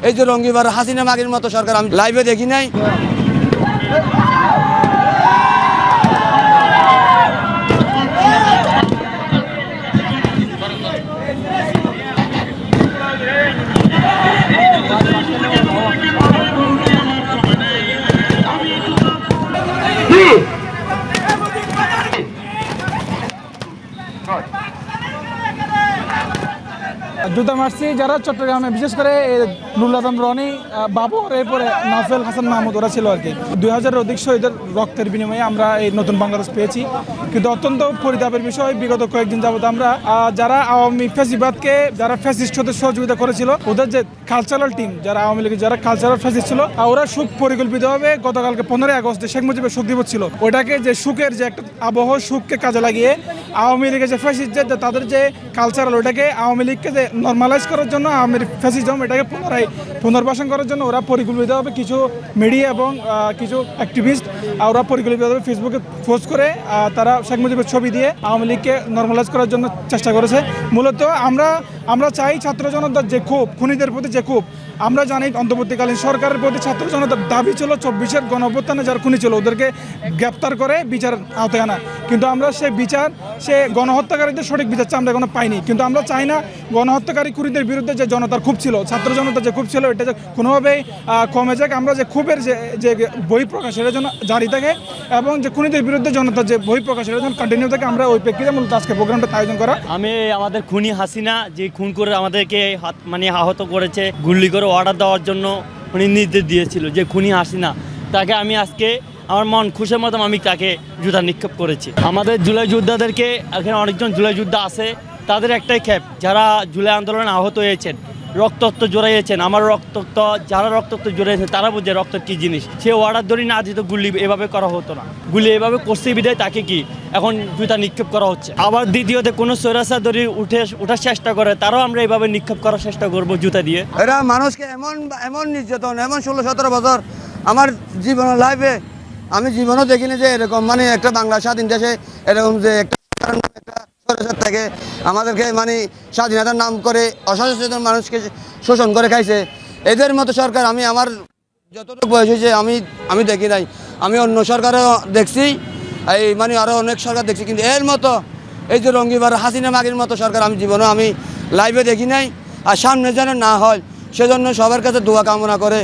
এই যে রঙ্গিবার হাসিনা মাগির মতো সরকার আমি লাইভে দেখি নাই। জুতা মারছি যারা চট্টগ্রামে, বিশেষ করে নুরুল আজম রনি, বাবর, এরপরে নাফেল হাসান মাহমুদ, ওরা ছিল আর কি। 2000-এর অধিক শহীদের রক্তের বিনিময়ে আমরা এই নতুন বাংলাদেশ পেয়েছি। কিন্তু অত্যন্ত পরিতাপের বিষয়, বিগত কয়েকদিন যাবত আমরা যারা আওয়ামী ফ্যাসিবাদকে, যারা ফ্যাসিস্ট হতে সহযোগিতা করেছিল, ওদের যে কালচারাল টিম, যারা আওয়ামী লীগের যারা কালচারাল ফ্যাসিস্ট ছিল, ওরা সুখ পরিকল্পিতভাবে গতকালকে 15ই আগস্ট শেখ মুজিবের শোক দিবস ছিল, ওটাকে যে সুখের যে একটা আবহ, সুখকে কাজে লাগিয়ে আওয়ামী লীগের যে ফ্যাসিস্ট, যে তাদের যে কালচারাল, ওটাকে আওয়ামী লীগকে যে নর্মালাইজ করার জন্য, আওয়ামী ফ্যাসিজম এটাকে পুনর্বাসন করার জন্য ওরা পরিকল্পিতভাবে কিছু মিডিয়া এবং কিছু অ্যাক্টিভিস্ট ওরা পরিকল্পিতভাবে ফেসবুকে পোস্ট করে তারা শেখ মুজিবের ছবি দিয়ে আওয়ামী লীগকে নর্মালাইজ করার জন্য চেষ্টা করেছে। মূলত আমরা চাই ছাত্র জনতার যে ক্ষোভ, খুনিদের প্রতি যে ক্ষোভ, আমরা জানি অন্তর্বর্তীকালীন সরকারের প্রতি ছাত্র জনতার দাবি ছিল 24-এর গণঅভ্যুত্থানে যারা খুনি ছিল ওদেরকে গ্রেপ্তার করে বিচার আওতায় আনা। কিন্তু আমরা সেই বিচার, সে গণহত্যাকারীদের সঠিক বিচার আমরা এখনো পাইনি। কিন্তু আমরা চাই না গণহত্যাকারী খুনিদের বিরুদ্ধে যে জনতার ক্ষোভ ছিল, ছাত্র জনতার যে ক্ষোভ ছিল, এটা যে কোনোভাবেই কমে যাক। আমরা যে ক্ষোভের যে বহিঃপ্রকাশ, এটা যেন জারি থাকে, এবং যে খুনিদের বিরুদ্ধে জনতার যে বহিঃপ্রকাশ, এটা যেন কন্টিনিউ থাকে। আমরা ওই প্রেক্ষিতে মূলত আজকে প্রোগ্রামটা আয়োজন করা। আমি আমাদের খুনি হাসিনা যে খুন করে আমাদেরকে আহত করেছে, গুলি করে অর্ডার দেওয়ার জন্য উনি নির্দেশ দিয়েছিল, যে খুনি হাসিনা, তাকে আমি আজকে আমার মন খুশির মতো আমি তাকে জুতা নিক্ষেপ করেছি। আমাদের জুলাই যোদ্ধাদেরকে, এখানে অনেকজন জুলাই যোদ্ধা আছে, তাদের একটাই ক্ষেপ, যারা জুলাই আন্দোলনে আহত হয়েছেন, রক্তাক্ত জড়াইয়েছেন, আমার রক্তাক্ত যারা রক্তাক্ত জড়িয়েছেন তারা বুঝে রক্ত কী জিনিস। সে অর্ডার ধরি না দিত, গুলি এভাবে করা হতো না। গুলি এভাবে করছে বিধায় তাকে কি এখন জুতা নিক্ষেপ করা হচ্ছে। আবার দ্বিতীয়তে কোনো সৈরাচার ধরি ওঠার চেষ্টা করে, তারাও আমরা এভাবে নিক্ষেপ করার চেষ্টা করবো জুতা দিয়ে। এরা মানুষকে এমন নির্যাতন, এমন 16-17 বছর আমার জীবনের লাইফে আমি জীবনও দেখিনি যে এরকম, মানে একটা বাংলা স্বাধীন দেশে এরকম যে একটা থেকে আমাদেরকে স্বাধীনতার নাম করে অসচেতন মানুষকে শোষণ করে খাইছে। এদের মতো সরকার আমি আমার যতটুকু বয়স হয়েছে আমি দেখি নাই। আমি অন্য সরকারও দেখছি, এই আরও অনেক সরকার দেখছি, কিন্তু এর মতো এই যে রঙ্গিবার হাসিনা মাগির মতো সরকার আমি জীবনও আমি লাইভে দেখি নাই। আর সামনে যেন না হয় সেজন্য সবার কাছে দোয়া কামনা করে।